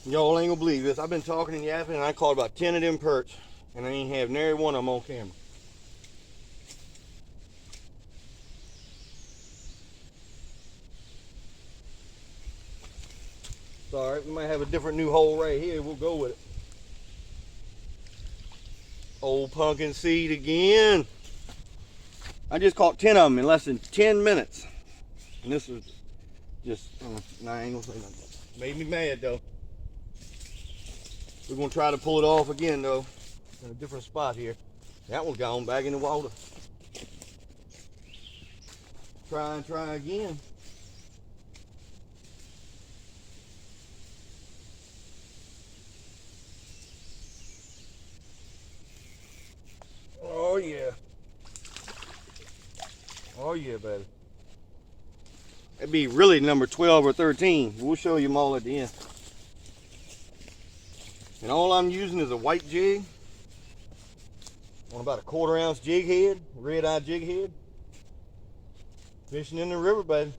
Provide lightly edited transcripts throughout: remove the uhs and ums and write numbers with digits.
Y'all ain't gonna believe this. I've been talking and yapping and I caught about 10 of them perch and I ain't have nary one of them on camera. It's alright, we might have a different new hole right here. We'll go with it. Old pumpkin seed again. I just caught 10 of them in less than 10 minutes. And this was just, nah, I ain't gonna say nothing. Made me mad though. We're gonna try to pull it off again though, in a different spot here. That one's gone back in the water. Try again. Oh yeah. Oh yeah, baby. That'd be really number 12 or 13. We'll show you them all at the end. And all I'm using is a white jig on about a 1/4 ounce jig head, red eye jig head. Fishing in the river, baby.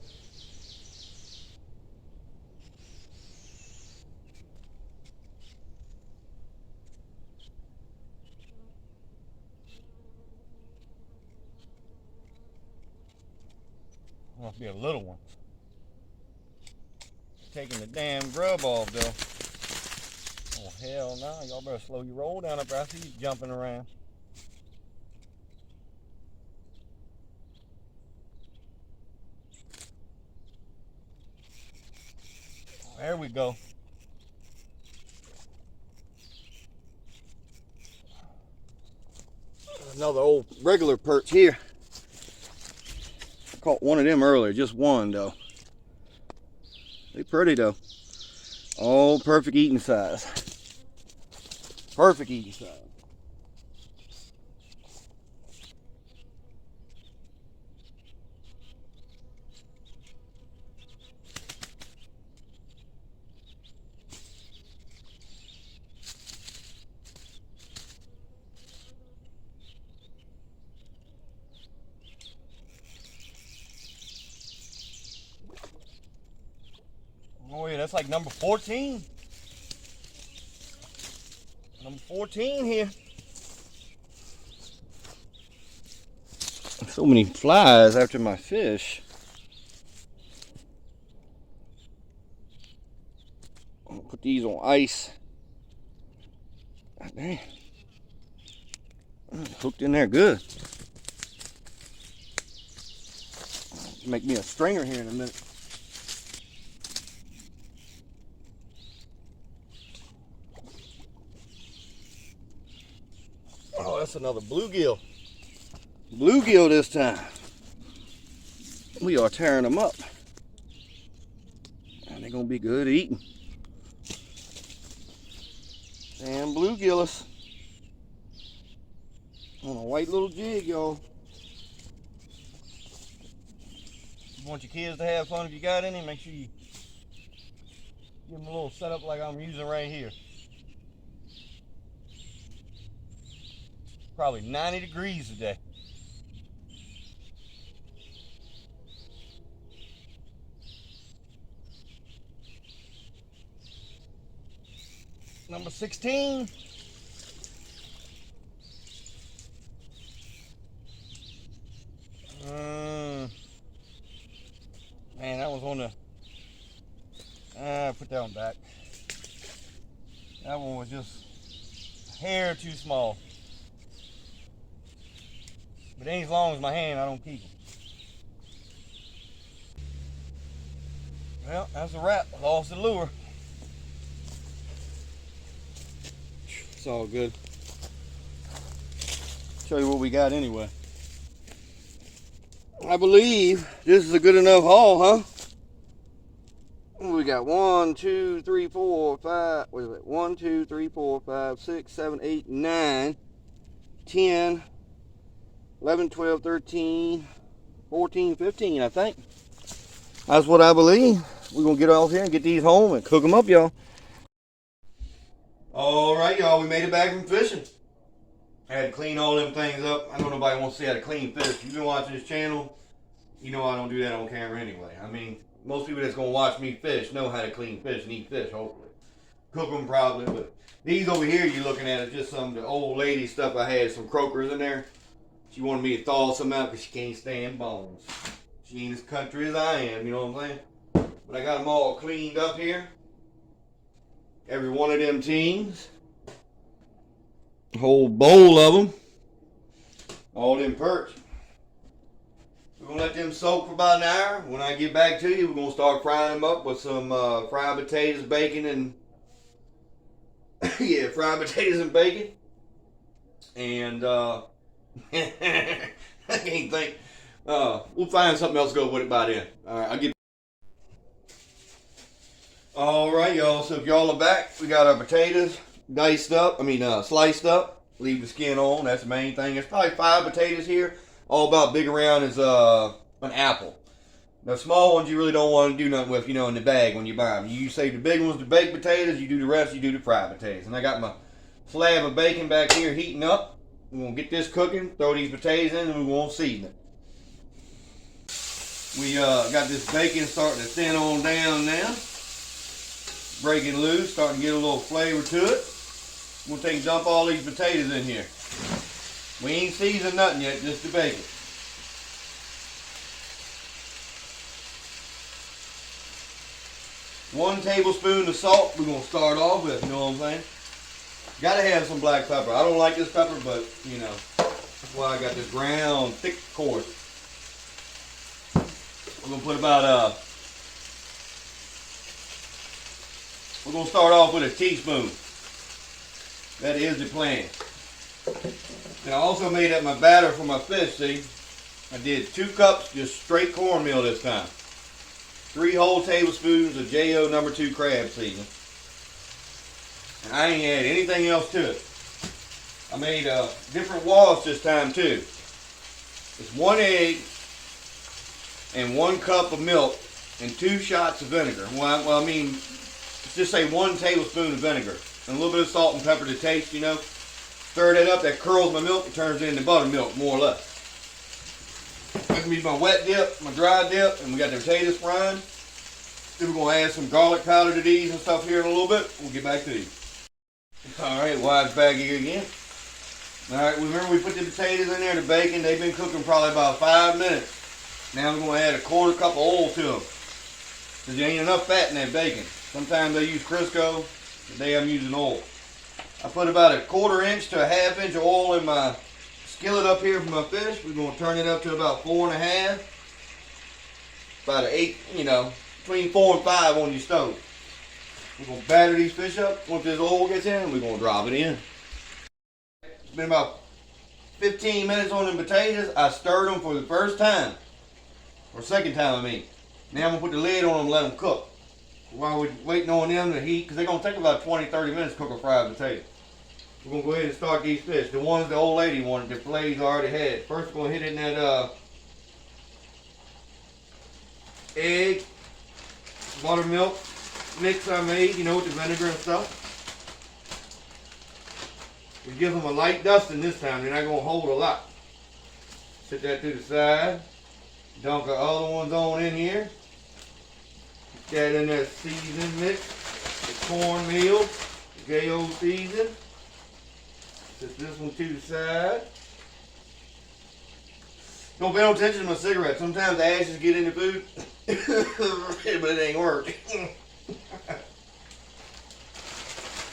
Must be a little one. Taking the damn grub off though. Oh hell no, y'all better slow your roll down up there. I see you jumping around. There we go. Another old regular perch here. Caught one of them earlier, just one though. They pretty though. All perfect eating size. Perfect eating size. Oh yeah, that's like number 14. Number 14 here. So many flies after my fish. I'll put these on ice. God dang. Hooked in there good. Make me a stringer here in a minute. Oh, that's another bluegill. Bluegill this time. We are tearing them up. And they're gonna be good eating. And bluegillis on a white little jig, y'all. You want your kids to have fun if you got any, make sure you give them a little setup like I'm using right here. Probably 90 degrees today. Number 16. Man, that was on the... put that one back. That one was just a hair too small. But it ain't as long as my hand, I don't keep them. Well, that's a wrap. Lost the lure. It's all good. Show you what we got anyway. I believe this is a good enough haul, huh? We got 1, 2, 3, 4, 5. What is it? 1, 2, 3, 4, 5, 6, 7, 8, 9, 10, 11, 12, 13, 14, 15, I think. That's what I believe. We're going to get off here and get these home and cook them up, y'all. All right, y'all. We made it back from fishing. I had to clean all them things up. I know nobody wants to see how to clean fish. If you've been watching this channel, you know I don't do that on camera anyway. I mean, most people that's going to watch me fish know how to clean fish and eat fish, hopefully. cook them probably, but these over here you're looking at is just some of the old lady stuff I had, some croakers in there. She wanted me to thaw some out because she can't stand bones. She ain't as country as I am, you know what I'm saying? But I got them all cleaned up here. Every one of them teams. A whole bowl of them. All them perch. We're going to let them soak for about an hour. When I get back to you, we're going to start frying them up with some fried potatoes, bacon, and... yeah, fried potatoes and bacon. And, I can't think. We'll find something else to go with it by then. Alright, I'll get... Alright, y'all. So if y'all are back, we got our potatoes sliced up. Leave the skin on. That's the main thing. There's probably 5 potatoes here. All about big around as an apple. The small ones you really don't want to do nothing with, in the bag when you buy them. You save the big ones, the baked potatoes. You do the rest, you do the fried potatoes. And I got my slab of bacon back here heating up. We're going to get this cooking, throw these potatoes in, and we're going to season it. We got this bacon starting to thin on down now. Breaking loose, starting to get a little flavor to it. We're going to take and dump all these potatoes in here. We ain't seasoned nothing yet, just the bacon. One tablespoon of salt we're going to start off with, you know what I'm saying? Gotta have some black pepper. I don't like this pepper, but, that's why I got this ground, thick coarse. We're going to put about, we're going to start off with a teaspoon. That is the plan. And I also made up my batter for my fish, see? I did 2 cups just straight cornmeal this time. 3 whole tablespoons of J.O. No. 2 crab seasoning. And I ain't add anything else to it. I made different wash this time too. It's 1 egg and 1 cup of milk and 2 shots of vinegar. Well, I mean, let's just say 1 tablespoon of vinegar. And a little bit of salt and pepper to taste, Stir that up, that curls my milk, it turns into buttermilk, more or less. That's gonna be my wet dip, my dry dip, and we got the potatoes frying. Then we're gonna add some garlic powder to these and stuff here in a little bit. We'll get back to these. Alright, wide bag here again. Alright, remember we put the potatoes in there, the bacon, they've been cooking probably about 5 minutes. Now I'm gonna add a 1/4 cup of oil to them. Because there ain't enough fat in that bacon. Sometimes they use Crisco, today I'm using oil. I put about a 1/4 inch to a 1/2 inch of oil in my skillet up here for my fish. We're going to turn it up to about 4.5. About an 8, between 4 and 5 on your stove. We're going to batter these fish up. Once this oil gets in, we're going to drop it in. It's been about 15 minutes on them potatoes. I stirred them for the first time. Or second time, I mean. Now I'm going to put the lid on them and let them cook. While we're waiting on them to heat, because they're going to take about 20-30 minutes to cook a fried potato. We're going to go ahead and start these fish. The ones the old lady wanted, the fillets I already had. First we're going to hit it in that egg, buttermilk mix I made, with the vinegar and stuff. We give them a light dusting this time. They're not going to hold a lot. Set that to the side. Dunk our other ones on in here. Get that in that seasoning mix. The cornmeal, the J.O. season. Set this one to the side. Don't pay no attention to my cigarette. Sometimes the ashes get in the food, but it ain't work.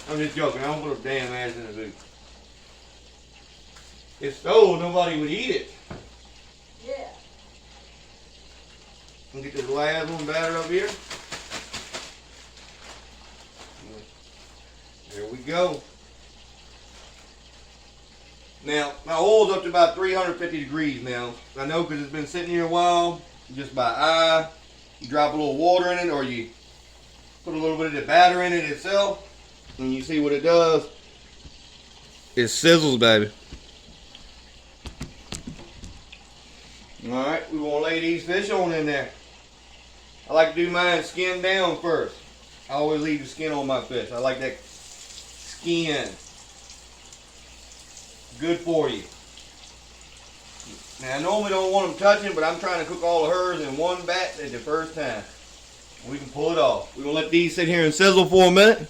I'm just joking. I don't put a damn ash in the food. If so, nobody would eat it. Yeah. I'll get this last one batter up here. There we go. Now, my oil's up to about 350 degrees now. I know because it's been sitting here a while, just by eye. You drop a little water in it or you put a little bit of the batter in it itself. And you see what it does. It sizzles, baby. Alright, we're going to lay these fish on in there. I like to do mine skin down first. I always leave the skin on my fish. I like that skin. Good for you. Now I normally don't want them touching, but I'm trying to cook all of hers in one batch at the first time. We can pull it off. We're going to let these sit here and sizzle for a minute.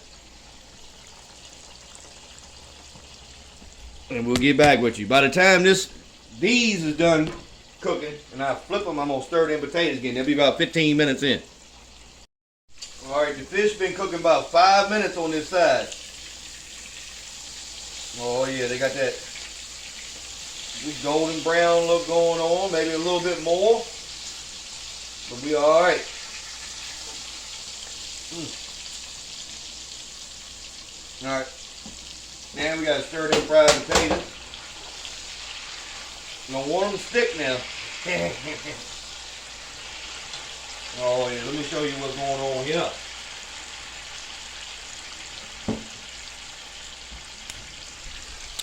and we'll get back with you. By the time these is done cooking and I flip them, I'm gonna stir them potatoes again. They'll be about 15 minutes in. All right, the fish been cooking about 5 minutes on this side. Oh yeah, they got that golden brown look going on, maybe a little bit more, but we all right. All right, now we gotta stir them fried potatoes. You don't want them to stick now. Oh yeah, let me show you what's going on here.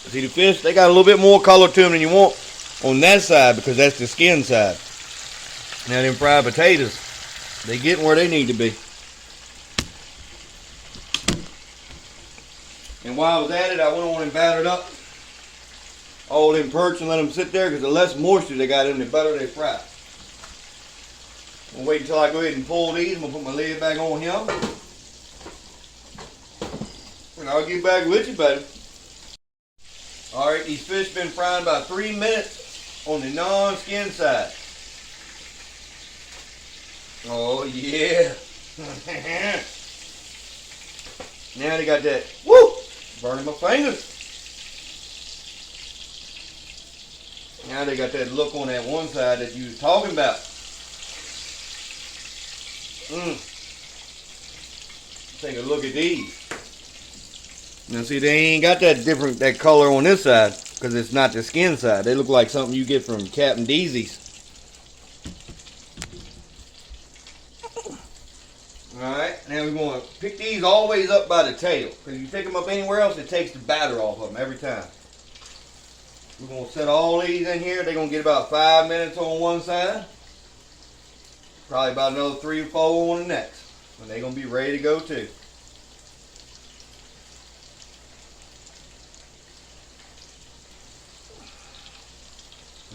See the fish, they got a little bit more color to them than you want on that side because that's the skin side. Now them fried potatoes, they getting where they need to be. And while I was at it, I went on and battered up all them perch and let them sit there because the less moisture they got in, the better they fry. I'm gonna wait until I go ahead and pull these. I'm gonna put my lid back on here. And I'll get back with you, buddy. All right, these fish been frying about 3 minutes on the non-skin side. Oh yeah. Now they got that, woo, burning my fingers. Now they got that look on that one side that you was talking about. Take a look at these. Now see, they ain't got that color on this side because it's not the skin side. They look like something you get from Captain Deezy's. Alright, now we're going to pick these always up by the tail. Because if you pick them up anywhere else, it takes the batter off of them every time. We're going to set all these in here. They're going to get about 5 minutes on one side. Probably about another 3 or 4 on the next. And they're going to be ready to go too.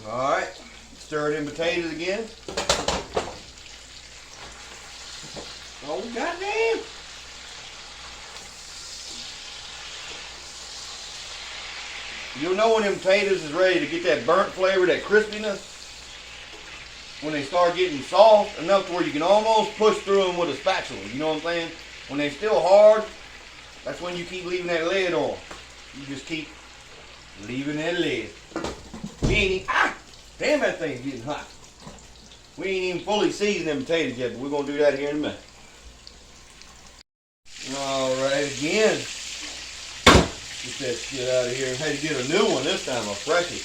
Alright, stir it in potatoes again. Oh, goddamn! You'll know when them potatoes is ready to get that burnt flavor, that crispiness. When they start getting soft enough to where you can almost push through them with a spatula. You know what I'm saying? When they're still hard, that's when you keep leaving that lid on. You just keep leaving that lid. We ain't even, damn, that thing's getting hot. We ain't even fully seasoned them potatoes yet, but we're going to do that here in a minute. Alright, again. Get that shit out of here. Had to get a new one this time, a freshie.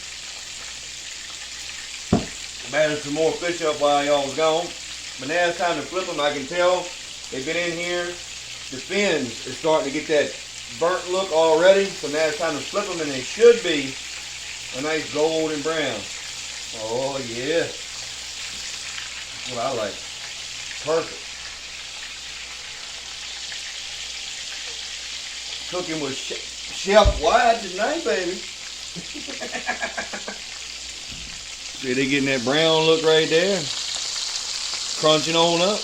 Battered some more fish up while y'all was gone. But now it's time to flip them. I can tell they've been in here. The fins are starting to get that burnt look already. So now it's time to flip them, and they should be a nice golden brown. Oh yeah. That's what I like. Perfect. Cooking with Chef Wyatt tonight, baby. See, they getting that brown look right there. Crunching on up.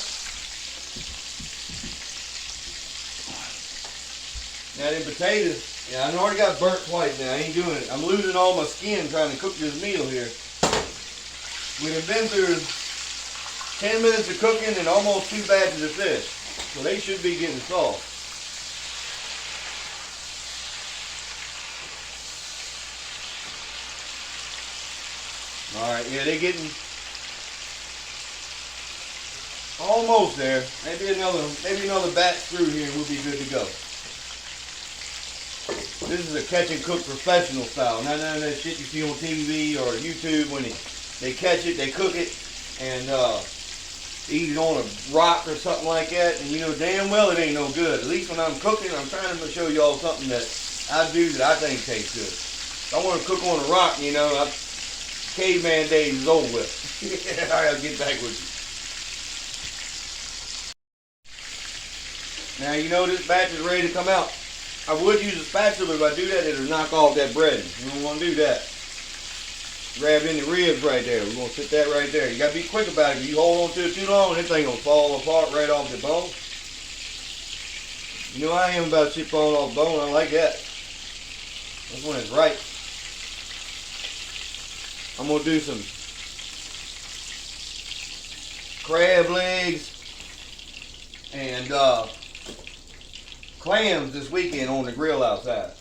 Now them potatoes, yeah, I already got burnt twice now. I ain't doing it. I'm losing all my skin trying to cook this meal here. We've been through 10 minutes of cooking and almost 2 batches of fish. So they should be getting soft. Alright, yeah, they're getting almost there. Maybe another batch through here and we'll be good to go. This is a catch and cook professional style. Not none of that shit you see on TV or YouTube when they catch it, they cook it, and eat it on a rock or something like that. And you know damn well it ain't no good. At least when I'm cooking, I'm trying to show y'all something that I do that I think tastes good. If I want to cook on a rock, you know, caveman days is over with. Alright, I'll get back with you. Now you know this batch is ready to come out. I would use a spatula, but if I do that, it'll knock off that breading. We don't want to do that. Grab in the ribs right there. We're going to sit that right there. You got to be quick about it. If you hold on to it too long, this thing going to fall apart right off the bone. You know I am about shit falling off the bone. I like that. That's when it's right. I'm gonna do some crab legs and clams this weekend on the grill outside.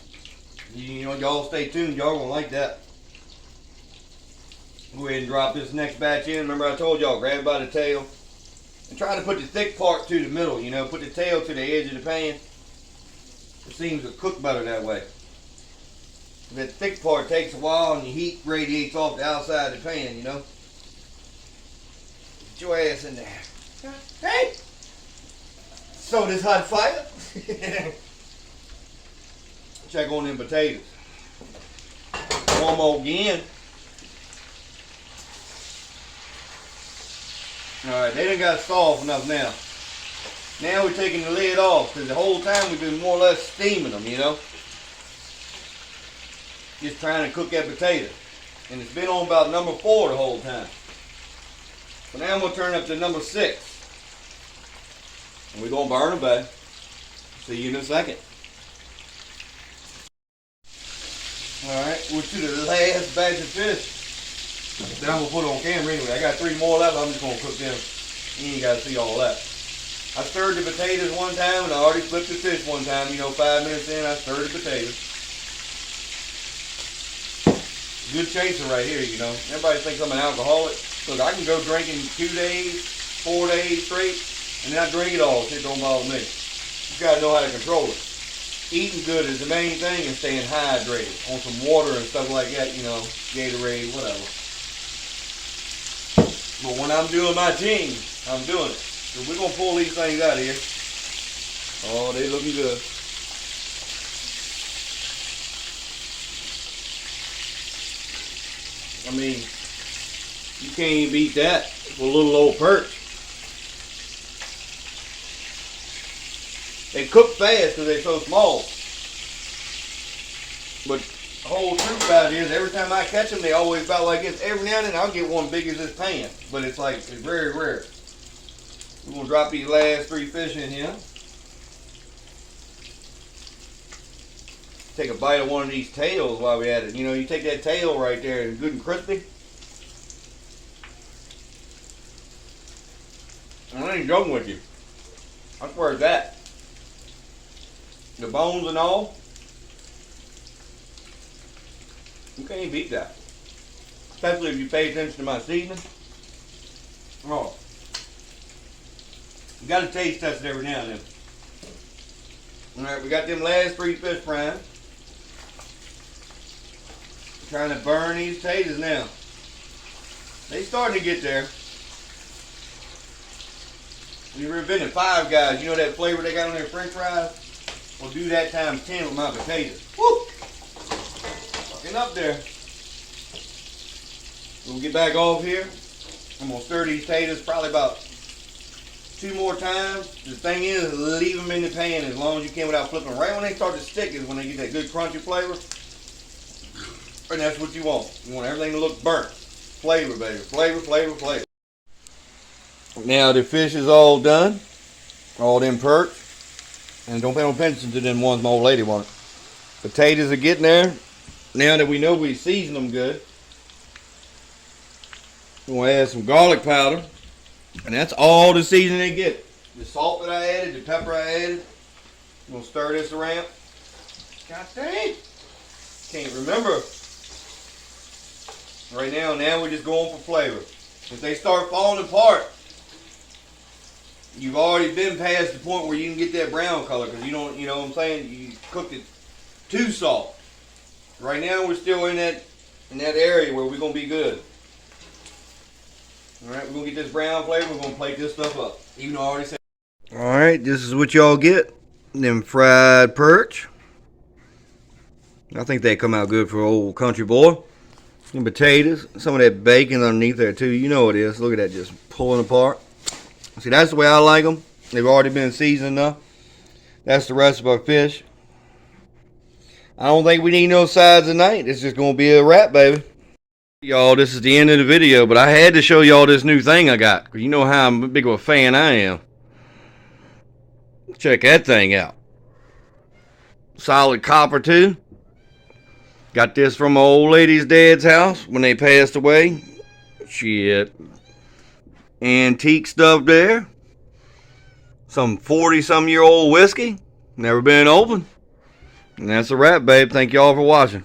You know, y'all stay tuned. Y'all gonna like that. Go ahead and drop this next batch in. Remember I told y'all, grab by the tail and try to put the thick part to the middle. You know, put the tail to the edge of the pan. It seems to cook better that way. That thick part takes a while and the heat radiates off the outside of the pan, you know. Get your ass in there. Hey! So this hot fire. Check on them potatoes. One more again. Alright, they done got soft enough now. Now we're taking the lid off because the whole time we've been more or less steaming them, you know. Just trying to cook that potato. And it's been on about number 4 the whole time. So now I'm going to turn up to number 6. And we're going to burn them back. See you in a second. Alright, we're to the last batch of fish. Then I'm going to put it on camera anyway. I got 3 more left. I'm just going to cook them. You ain't got to see all that. I stirred the potatoes one time and I already flipped the fish one time. You know, 5 minutes in, I stirred the potatoes. Good chaser right here, you know. Everybody thinks I'm an alcoholic. Look, I can go drinking 2 days, 4 days straight, and then I drink it all. It don't bother me. You gotta know how to control it. Eating good is the main thing, and staying hydrated on some water and stuff like that, you know, Gatorade, whatever. But when I'm doing my team, I'm doing it. So we're gonna pull these things out of here. Oh, they looking good. I mean, you can't even beat that for a little old perch. They cook fast because they're so small. But the whole truth about it is, every time I catch them, they always about like this. Every now and then, I'll get one big as this pan. But it's like, it's very rare. We're going to drop these last 3 fish in here. Take a bite of one of these tails while we're at it. You know, you take that tail right there and good and crispy. And I ain't joking with you. I swear it's that. The bones and all. You can't beat that. Especially if you pay attention to my seasoning. Oh. You gotta taste test it every now and then. Alright, we got them last 3 fish frying. Trying to burn these potatoes now. They starting to get there. If you've ever been to Five Guys, you know that flavor they got on their french fries? Well, do that times 10 with my potatoes. Woo! Fucking up there. We'll get back off here. I'm going to stir these potatoes probably about 2 more times. The thing is, leave them in the pan as long as you can without flipping. Right when they start to stick is when they get that good crunchy flavor. And that's what you want. You want everything to look burnt. Flavor, baby. Flavor, flavor, flavor. Now the fish is all done. All them perch. And don't pay no attention to them ones my old lady wanted. Potatoes are getting there. Now that we know we seasoned them good, we're going to add some garlic powder. And that's all the seasoning they get. The salt that I added, the pepper I added. I'm going to stir this around. God dang. Can't remember. Right now we're just going for flavor. If they start falling apart, you've already been past the point where you can get that brown color, because you don't, you know what I'm saying, you cooked it too soft. Right now we're still in that area where we're going to be good. Alright, we're going to get this brown flavor, we're going to plate this stuff up. Even though I already said. Alright, this is what y'all get. Them fried perch. I think they come out good for old country boy. Some potatoes, some of that bacon underneath there too. You know what it is. Look at that, just pulling apart. See, that's the way I like them. They've already been seasoned enough. That's the rest of our fish. I don't think we need no sides tonight. It's just going to be a wrap, baby. Y'all, this is the end of the video, but I had to show y'all this new thing I got, because you know how big of a fan I am. Check that thing out. Solid copper too. Got this from my old lady's dad's house when they passed away. Shit. Antique stuff there. Some 40-some-year-old whiskey. Never been opened. And that's a wrap, babe. Thank y'all for watching.